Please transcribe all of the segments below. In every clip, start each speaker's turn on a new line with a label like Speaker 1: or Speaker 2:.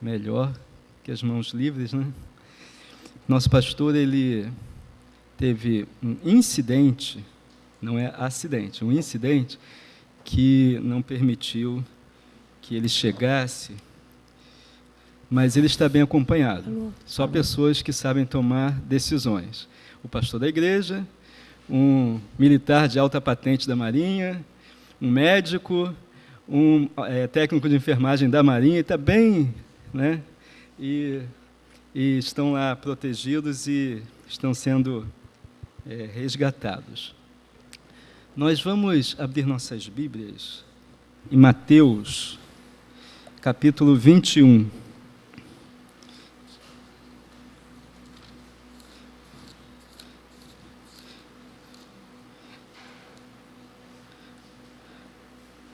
Speaker 1: Melhor que as mãos livres, né? Nosso pastor, ele teve um incidente, não é acidente, um incidente que não permitiu que ele chegasse, mas ele está bem acompanhado. Só pessoas que sabem tomar decisões. O pastor da igreja, um militar de alta patente da Marinha, um médico, um técnico de enfermagem da Marinha, está bem, né? E estão lá protegidos e estão sendo resgatados. Nós vamos abrir nossas Bíblias em Mateus, capítulo 21.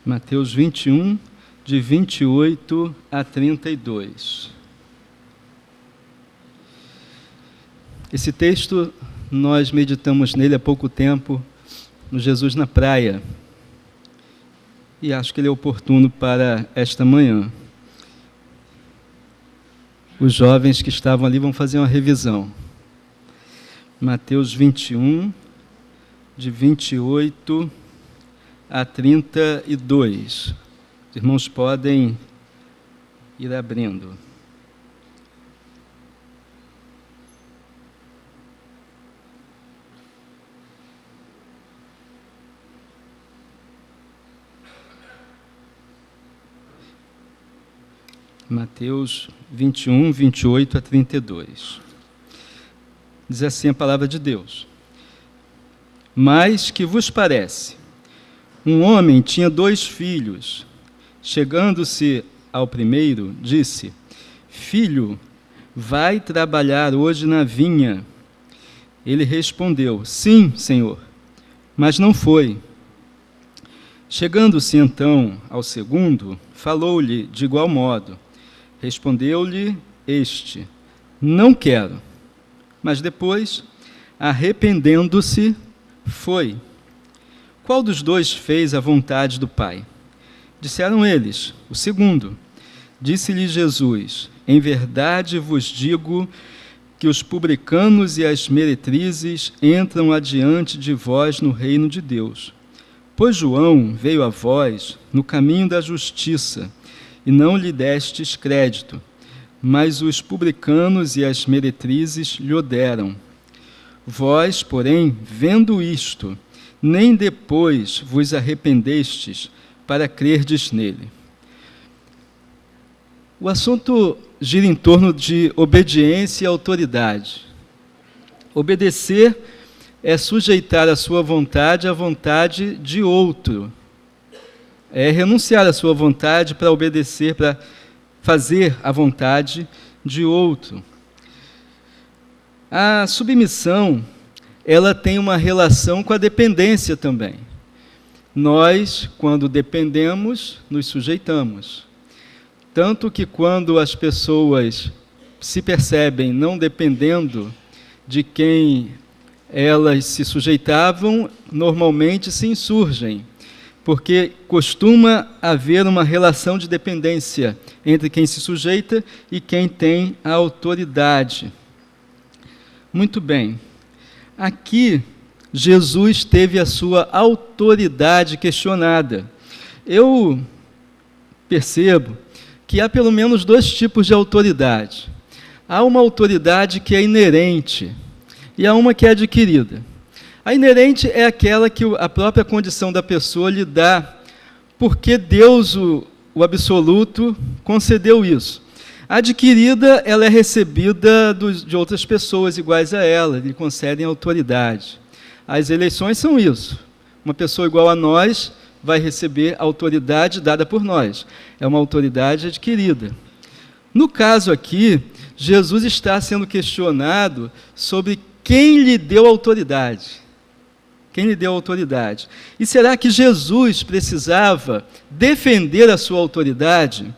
Speaker 1: Mateus 21, de 28 a 32. Esse texto, nós meditamos nele há pouco tempo, no Jesus na Praia, e acho que ele é oportuno para esta manhã. Os jovens que estavam ali vão fazer uma revisão. Mateus 21, de 28 a 32. Os irmãos podem ir abrindo. Mateus 21, 28 a 32. Diz assim a palavra de Deus: Mas que vos parece? Um homem tinha 2 filhos. Chegando-se ao primeiro, disse: Filho, vai trabalhar hoje na vinha. Ele respondeu: Sim, Senhor. Mas não foi. Chegando-se então ao segundo, falou-lhe de igual modo. Respondeu-lhe este: Não quero. Mas depois, arrependendo-se, foi. Qual dos 2 fez a vontade do Pai? Disseram eles: O segundo. Disse-lhe Jesus: Em verdade vos digo que os publicanos e as meretrizes entram adiante de vós no reino de Deus. Pois João veio a vós no caminho da justiça, e não lhe destes crédito, mas os publicanos e as meretrizes lhe deram. Vós, porém, vendo isto, nem depois vos arrependestes para crerdes nele. O assunto gira em torno de obediência e autoridade. Obedecer é sujeitar a sua vontade à vontade de outro. É renunciar à sua vontade para obedecer, para fazer a vontade de outro. A submissão, ela tem uma relação com a dependência também. Nós, quando dependemos, nos sujeitamos. Tanto que quando as pessoas se percebem não dependendo de quem elas se sujeitavam, normalmente se insurgem, porque costuma haver uma relação de dependência entre quem se sujeita e quem tem a autoridade. Muito bem. Aqui, Jesus teve a sua autoridade questionada. Eu percebo que há pelo menos 2 tipos de autoridade. Há uma autoridade que é inerente e há uma que é adquirida. A inerente é aquela que a própria condição da pessoa lhe dá, porque Deus, o absoluto, concedeu isso. A adquirida, ela é recebida de outras pessoas iguais a ela, lhe concedem autoridade. As eleições são isso. Uma pessoa igual a nós vai receber a autoridade dada por nós. É uma autoridade adquirida. No caso aqui, Jesus está sendo questionado sobre quem lhe deu autoridade. Quem lhe deu autoridade? E será que Jesus precisava defender a sua autoridade?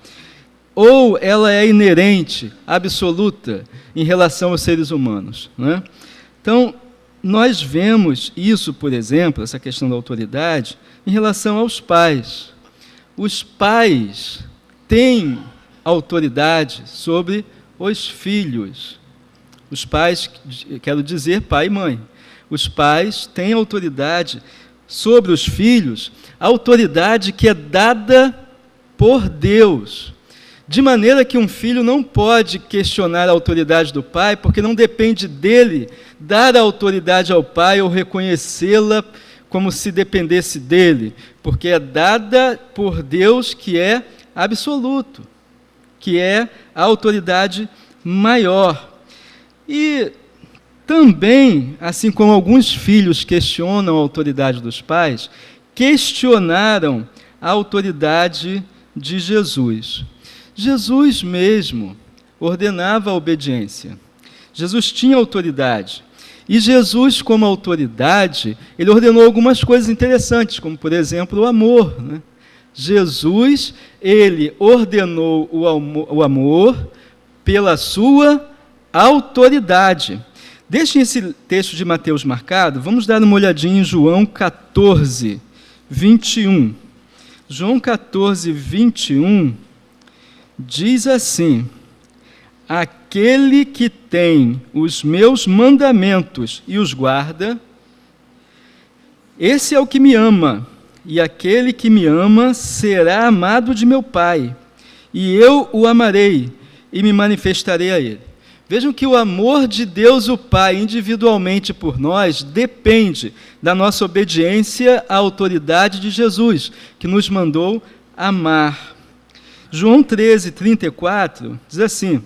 Speaker 1: Ou ela é inerente, absoluta, em relação aos seres humanos, né? Então, nós vemos isso, por exemplo, essa questão da autoridade, em relação aos pais. os pais têm autoridade sobre os filhos. Os pais, quero dizer, pai e mãe. Os pais têm autoridade sobre os filhos, a autoridade que é dada por Deus. De maneira que um filho não pode questionar a autoridade do pai, porque não depende dele dar a autoridade ao pai ou reconhecê-la como se dependesse dele, porque é dada por Deus, que é absoluto, que é a autoridade maior. E também, assim como alguns filhos questionam a autoridade dos pais, questionaram a autoridade de Jesus. Jesus mesmo ordenava a obediência. Jesus tinha autoridade. E Jesus, como autoridade, ele ordenou algumas coisas interessantes, como, por exemplo, o amor, né? Jesus, ele ordenou o amor pela sua autoridade. Deixem esse texto de Mateus marcado, vamos dar uma olhadinha em João 14, 21. João 14, 21 diz assim: aquele que tem os meus mandamentos e os guarda, esse é o que me ama, e aquele que me ama será amado de meu Pai, e eu o amarei e me manifestarei a ele. Vejam que o amor de Deus, o Pai, individualmente por nós, depende da nossa obediência à autoridade de Jesus, que nos mandou amar. João 13, 34 diz assim: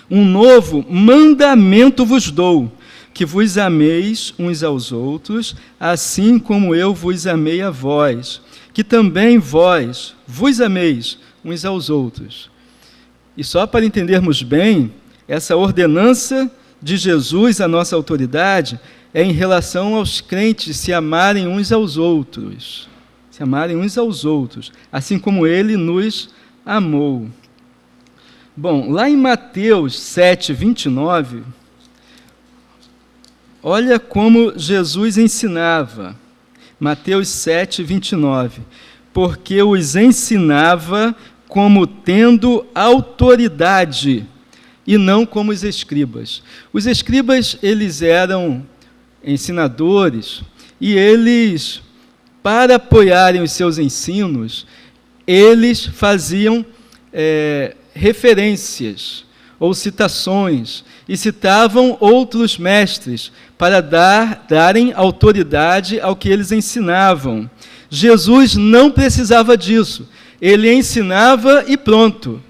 Speaker 1: um novo mandamento vos dou, que vos ameis uns aos outros, assim como eu vos amei a vós, que também vós vos ameis uns aos outros. E só para entendermos bem, essa ordenança de Jesus, a nossa autoridade, é em relação aos crentes se amarem uns aos outros. Se amarem uns aos outros, assim como ele nos amou. Bom, lá em Mateus 7, 29, olha como Jesus ensinava. Mateus 7, 29. Porque os ensinava como tendo autoridade, e não como os escribas. Os escribas, eles eram ensinadores, e eles, para apoiarem os seus ensinos, eles faziam referências ou citações, e citavam outros mestres para darem autoridade ao que eles ensinavam. Jesus não precisava disso. Ele ensinava e pronto.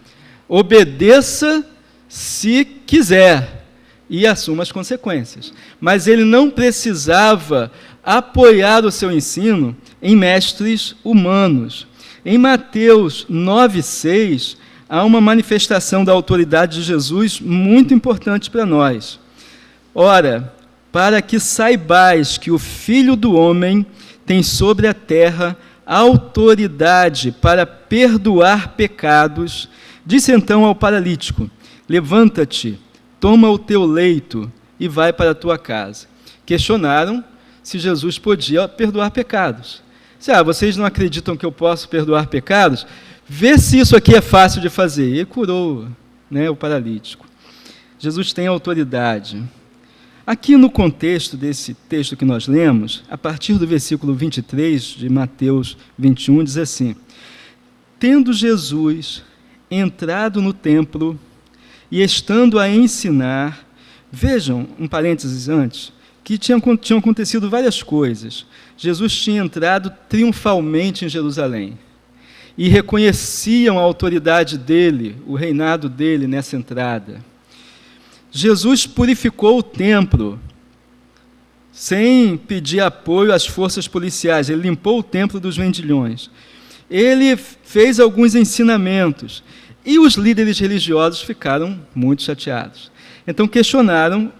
Speaker 1: Obedeça se quiser e assuma as consequências. Mas ele não precisava apoiar o seu ensino em mestres humanos. Em Mateus 9,6, há uma manifestação da autoridade de Jesus muito importante para nós. Ora, para que saibais que o Filho do Homem tem sobre a terra autoridade para perdoar pecados, disse então ao paralítico: levanta-te, toma o teu leito e vai para a tua casa. Questionaram se Jesus podia perdoar pecados. Vocês não acreditam que eu posso perdoar pecados? Vê se isso aqui é fácil de fazer. E curou, o paralítico. Jesus tem autoridade. Aqui no contexto desse texto que nós lemos, a partir do versículo 23 de Mateus 21, diz assim: tendo Jesus entrado no templo e estando a ensinar, vejam, um parênteses antes, que tinham acontecido várias coisas. Jesus tinha entrado triunfalmente em Jerusalém, e reconheciam a autoridade dele, o reinado dele nessa entrada. Jesus purificou o templo, sem pedir apoio às forças policiais. Ele limpou o templo dos vendilhões. Ele fez alguns ensinamentos, e os líderes religiosos ficaram muito chateados. Então questionaram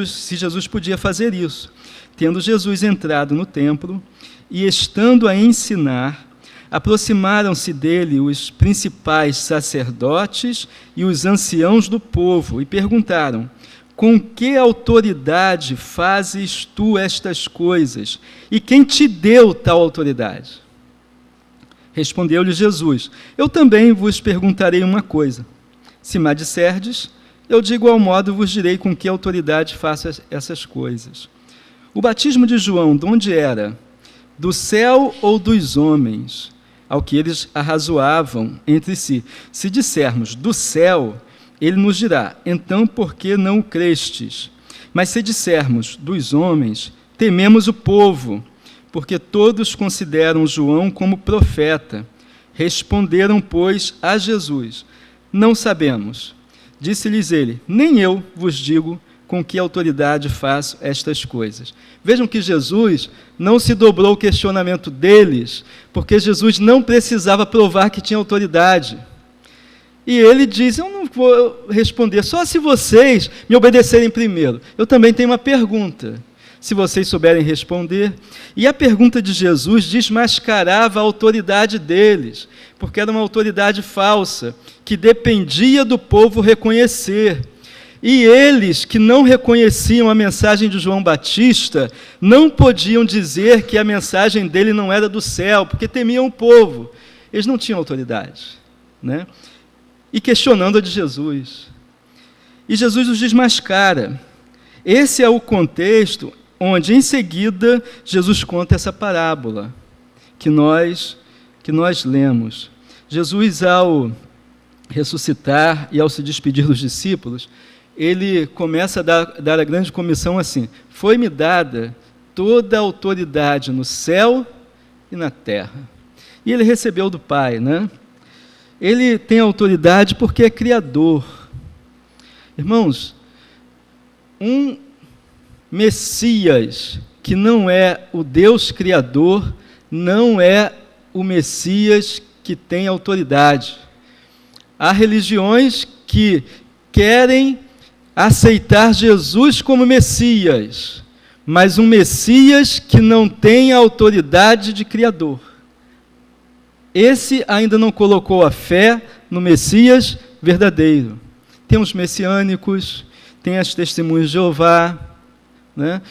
Speaker 1: se Jesus podia fazer isso. Tendo Jesus entrado no templo e estando a ensinar, aproximaram-se dele os principais sacerdotes e os anciãos do povo e perguntaram: com que autoridade fazes tu estas coisas? E quem te deu tal autoridade? Respondeu-lhe Jesus: eu também vos perguntarei uma coisa. Se me disserdes, eu de igual modo vos direi com que autoridade faço essas coisas. O batismo de João, de onde era? Do céu ou dos homens? Ao que eles arrazoavam entre si. Se dissermos do céu, ele nos dirá: então por que não o crestes? Mas se dissermos dos homens, tememos o povo, porque todos consideram João como profeta. Responderam, pois, a Jesus: não sabemos. Disse-lhes ele: nem eu vos digo com que autoridade faço estas coisas. Vejam que Jesus não se dobrou ao questionamento deles, porque Jesus não precisava provar que tinha autoridade. E ele diz: eu não vou responder, só se vocês me obedecerem primeiro. Eu também tenho uma pergunta, se vocês souberem responder. E a pergunta de Jesus desmascarava a autoridade deles, porque era uma autoridade falsa, que dependia do povo reconhecer. E eles, que não reconheciam a mensagem de João Batista, não podiam dizer que a mensagem dele não era do céu, porque temiam o povo. Eles não tinham autoridade, né? E questionando a de Jesus. E Jesus os desmascara. Esse é o contexto onde, em seguida, Jesus conta essa parábola que nós lemos. Jesus, ao ressuscitar e ao se despedir dos discípulos, ele começa a dar a grande comissão assim: foi-me dada toda a autoridade no céu e na terra. E ele recebeu do Pai, né? Ele tem autoridade porque é criador. Irmãos, um Messias que não é o Deus criador, não é o Messias que tem autoridade. Há religiões que querem aceitar Jesus como Messias, mas um Messias que não tem a autoridade de criador. Esse ainda não colocou a fé no Messias verdadeiro. Tem os messiânicos, tem as testemunhas de Jeová, né,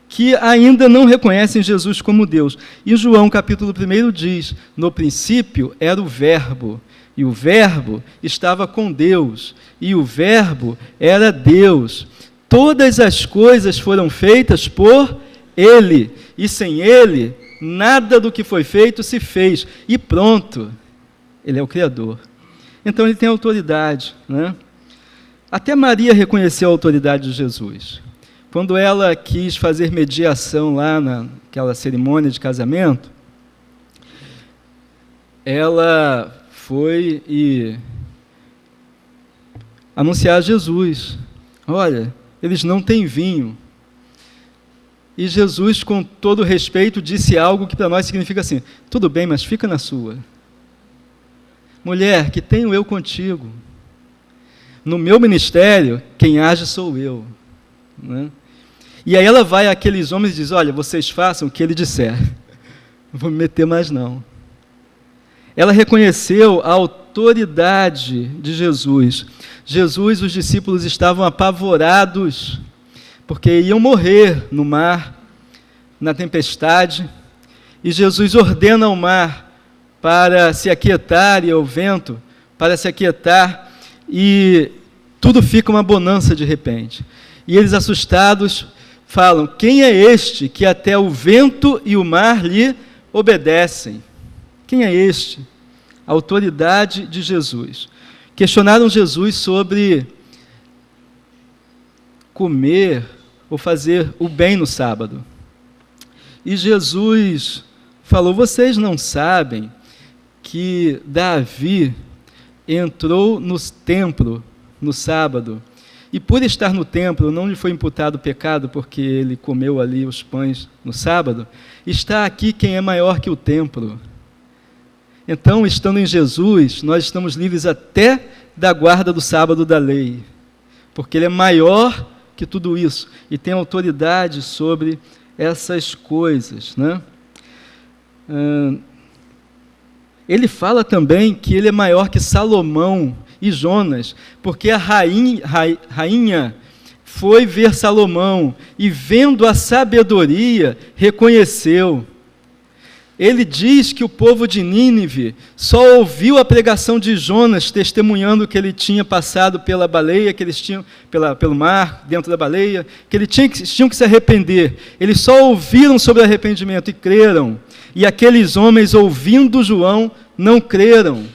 Speaker 1: que ainda não reconhecem Jesus como Deus. E João capítulo 1 diz: no princípio era o Verbo, e o Verbo estava com Deus, e o Verbo era Deus. Todas as coisas foram feitas por Ele, e sem Ele, nada do que foi feito se fez. E pronto, Ele é o Criador. Então Ele tem autoridade, né? Até Maria reconheceu a autoridade de Jesus. Quando ela quis fazer mediação lá naquela cerimônia de casamento, ela foi e anunciar a Jesus: olha, eles não têm vinho. E Jesus, com todo respeito, disse algo que para nós significa assim: tudo bem, mas fica na sua. Mulher, que tenho eu contigo? No meu ministério, quem age sou eu, né? E aí ela vai àqueles homens e diz: olha, vocês façam o que ele disser. Não vou me meter mais não. Ela reconheceu a autoridade de Jesus. Jesus, os discípulos estavam apavorados, porque iam morrer no mar, na tempestade, e Jesus ordena ao mar para se aquietar, e ao vento para se aquietar, e tudo fica uma bonança de repente. E eles, assustados, falam: quem é este que até o vento e o mar lhe obedecem? Quem é este? A autoridade de Jesus. Questionaram Jesus sobre comer ou fazer o bem no sábado. E Jesus falou: vocês não sabem que Davi entrou no templo no sábado, e por estar no templo não lhe foi imputado pecado, porque ele comeu ali os pães no sábado. Está aqui quem é maior que o templo. Então, estando em Jesus, nós estamos livres até da guarda do sábado da lei, porque ele é maior que tudo isso, e tem autoridade sobre essas coisas, né? Ele fala também que ele é maior que Salomão e Jonas, porque a rainha foi ver Salomão, e vendo a sabedoria, reconheceu. Ele diz que o povo de Nínive só ouviu a pregação de Jonas, testemunhando que ele tinha passado pela baleia, que eles tinham pelo mar, dentro da baleia, que eles tinham que se arrepender. Eles só ouviram sobre arrependimento e creram. E aqueles homens, ouvindo João, não creram.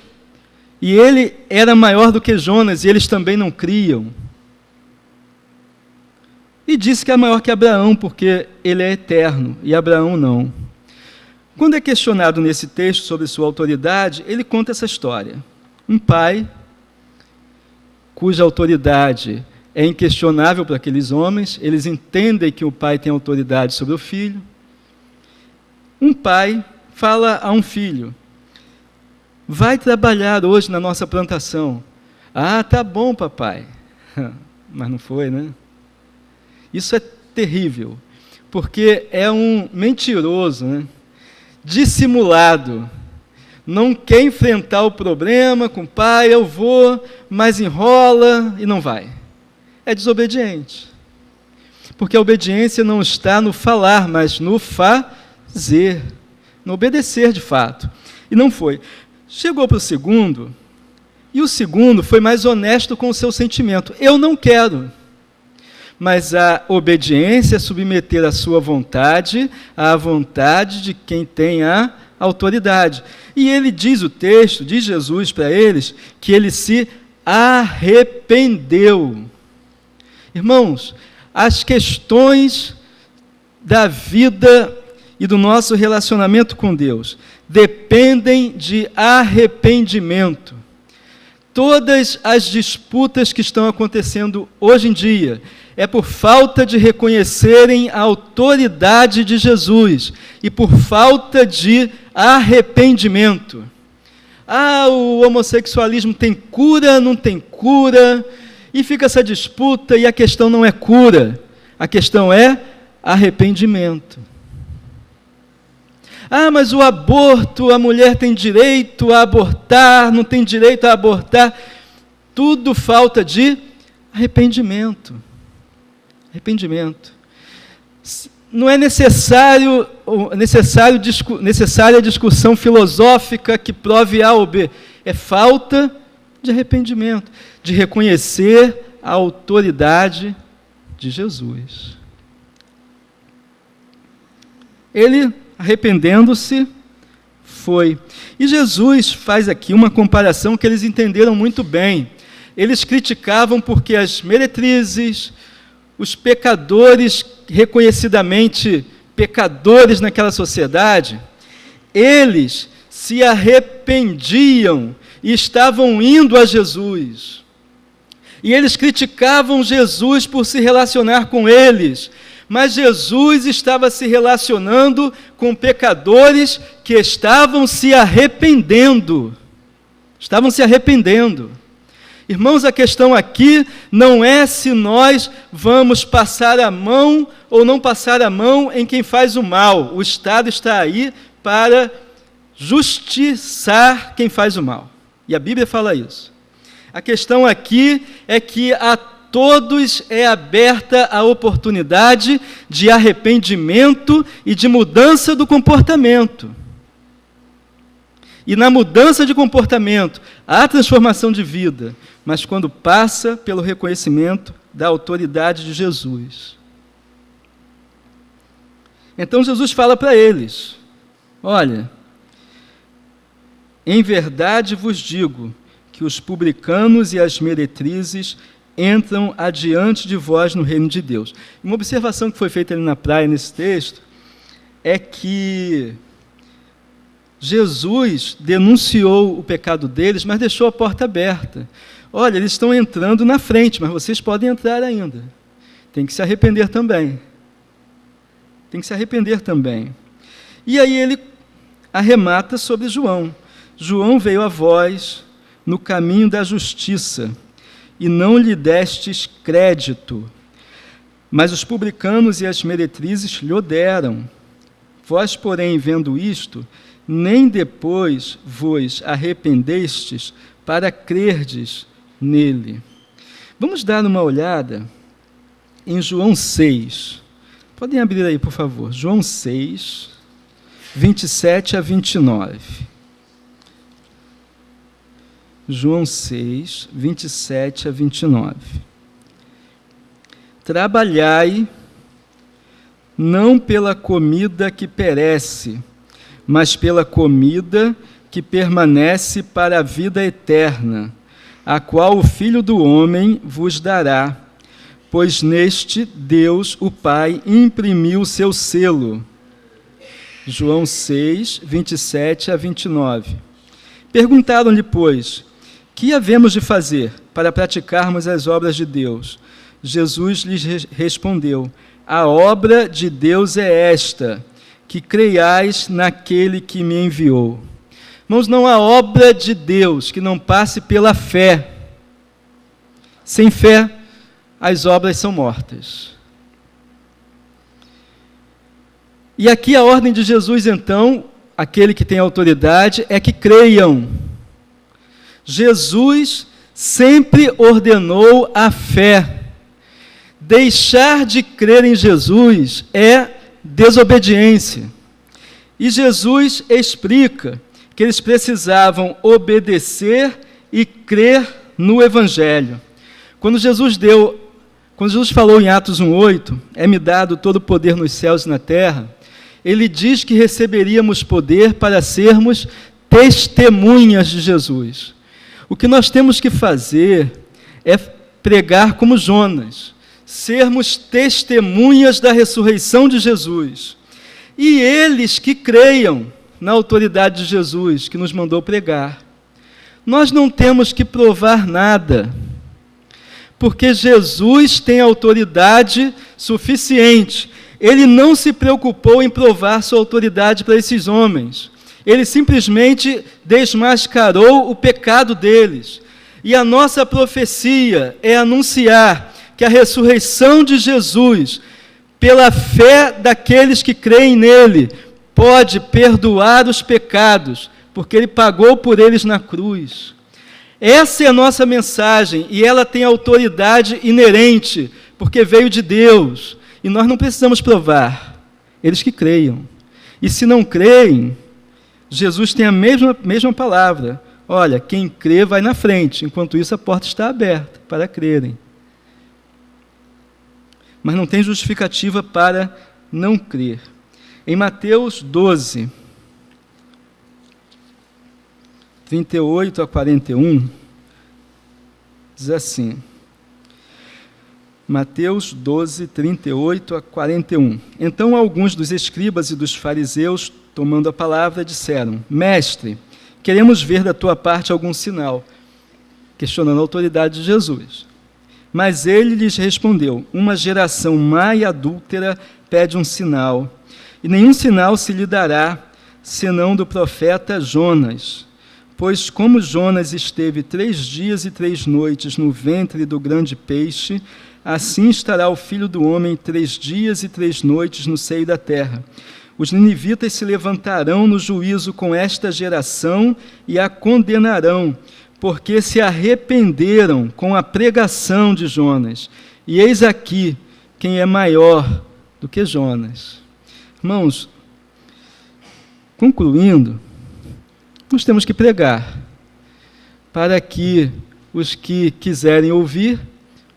Speaker 1: E ele era maior do que Jonas, e eles também não criam. E disse que é maior que Abraão, porque ele é eterno, e Abraão não. Quando é questionado nesse texto sobre sua autoridade, ele conta essa história. Um pai, cuja autoridade é inquestionável para aqueles homens, eles entendem que o pai tem autoridade sobre o filho. Um pai fala a um filho: vai trabalhar hoje na nossa plantação. Ah, tá bom, papai. Mas não foi, né? Isso é terrível, porque é um mentiroso, né? Dissimulado, não quer enfrentar o problema com o pai, eu vou, mas enrola e não vai. É desobediente, porque a obediência não está no falar, mas no fazer, no obedecer de fato. E não foi. Chegou para o segundo, e o segundo foi mais honesto com o seu sentimento. Eu não quero. Mas a obediência é submeter a sua vontade à vontade de quem tem a autoridade. E ele diz, o texto, diz Jesus para eles, que ele se arrependeu. Irmãos, as questões da vida e do nosso relacionamento com Deus dependem de arrependimento. Todas as disputas que estão acontecendo hoje em dia é por falta de reconhecerem a autoridade de Jesus e por falta de arrependimento. Ah, o homossexualismo tem cura, não tem cura, e fica essa disputa, e a questão não é cura, a questão é arrependimento. Ah, mas o aborto, a mulher tem direito a abortar, não tem direito a abortar. Tudo falta de arrependimento. Arrependimento. Não é necessária a discussão filosófica que prove A ou B. É falta de arrependimento, de reconhecer a autoridade de Jesus. Ele, arrependendo-se, foi. E Jesus faz aqui uma comparação que eles entenderam muito bem. Eles criticavam porque as meretrizes, os pecadores, reconhecidamente pecadores naquela sociedade, eles se arrependiam e estavam indo a Jesus. E eles criticavam Jesus por se relacionar com eles, mas Jesus estava se relacionando com pecadores que estavam se arrependendo. Estavam se arrependendo. Irmãos, a questão aqui não é se nós vamos passar a mão ou não passar a mão em quem faz o mal. O Estado está aí para justiçar quem faz o mal. E a Bíblia fala isso. A questão aqui é que a todos é aberta a oportunidade de arrependimento e de mudança do comportamento. E na mudança de comportamento, há transformação de vida, mas quando passa pelo reconhecimento da autoridade de Jesus. Então Jesus fala para eles: olha, em verdade vos digo que os publicanos e as meretrizes entram adiante de vós no reino de Deus. Uma observação que foi feita ali na praia, nesse texto, é que Jesus denunciou o pecado deles, mas deixou a porta aberta. Olha, eles estão entrando na frente, mas vocês podem entrar ainda. Tem que se arrepender também. Tem que se arrepender também. E aí ele arremata sobre João. João veio a vós no caminho da justiça, e não lhe destes crédito, mas os publicanos e as meretrizes lhe o deram. Vós, porém, vendo isto, nem depois vos arrependestes para crerdes nele. Vamos dar uma olhada em João 6. Podem abrir aí, por favor. João 6. 27 a 29. João 6, 27 a 29. Trabalhai não pela comida que perece, mas pela comida que permanece para a vida eterna, a qual o Filho do Homem vos dará, pois neste Deus, o Pai, imprimiu seu selo. João 6, 27 a 29. Perguntaram-lhe, pois, que havemos de fazer para praticarmos as obras de Deus? Jesus lhes respondeu, a obra de Deus é esta, que creiais naquele que me enviou. Irmãos, não há obra de Deus que não passe pela fé. Sem fé, as obras são mortas. E aqui a ordem de Jesus, então, aquele que tem autoridade, é que creiam. Jesus sempre ordenou a fé. Deixar de crer em Jesus é desobediência. E Jesus explica que eles precisavam obedecer e crer no Evangelho. Quando Jesus falou em Atos 1:8, é-me dado todo o poder nos céus e na terra, ele diz que receberíamos poder para sermos testemunhas de Jesus. O que nós temos que fazer é pregar como Jonas, sermos testemunhas da ressurreição de Jesus. E eles que creiam na autoridade de Jesus, que nos mandou pregar. Nós não temos que provar nada, porque Jesus tem autoridade suficiente. Ele não se preocupou em provar sua autoridade para esses homens. Ele simplesmente desmascarou o pecado deles. E a nossa profecia é anunciar que a ressurreição de Jesus, pela fé daqueles que creem nele, pode perdoar os pecados, porque ele pagou por eles na cruz. Essa é a nossa mensagem, e ela tem autoridade inerente, porque veio de Deus. E nós não precisamos provar, eles que creiam. E se não creem, Jesus tem a mesma palavra. Olha, quem crê vai na frente, enquanto isso a porta está aberta para crerem. Mas não tem justificativa para não crer. Em Mateus 12, 38 a 41, diz assim, Mateus 12, 38 a 41. Então alguns dos escribas e dos fariseus, tomando a palavra, disseram, Mestre, queremos ver da tua parte algum sinal, questionando a autoridade de Jesus. Mas ele lhes respondeu, uma geração má e adúltera pede um sinal, e nenhum sinal se lhe dará, senão do profeta Jonas. Pois como Jonas esteve 3 dias e 3 noites no ventre do grande peixe, assim estará o Filho do Homem 3 dias e 3 noites no seio da terra. Os ninivitas se levantarão no juízo com esta geração e a condenarão, porque se arrependeram com a pregação de Jonas. E eis aqui quem é maior do que Jonas. Irmãos, concluindo, nós temos que pregar, para que os que quiserem ouvir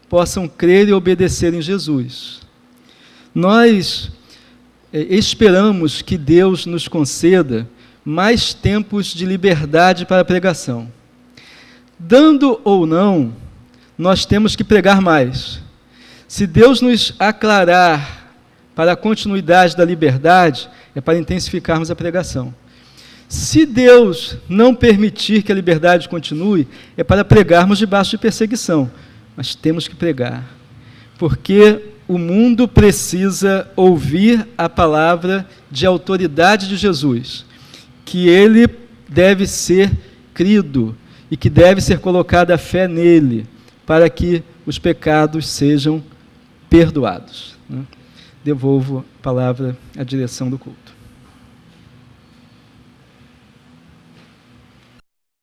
Speaker 1: possam crer e obedecer em Jesus. Nós esperamos que Deus nos conceda mais tempos de liberdade para a pregação. Dando ou não, nós temos que pregar mais. Se Deus nos aclarar para a continuidade da liberdade, é para intensificarmos a pregação. Se Deus não permitir que a liberdade continue, é para pregarmos debaixo de perseguição. Mas temos que pregar, porque o mundo precisa ouvir a palavra de autoridade de Jesus, que ele deve ser crido e que deve ser colocada a fé nele, para que os pecados sejam perdoados. Devolvo a palavra à direção do culto.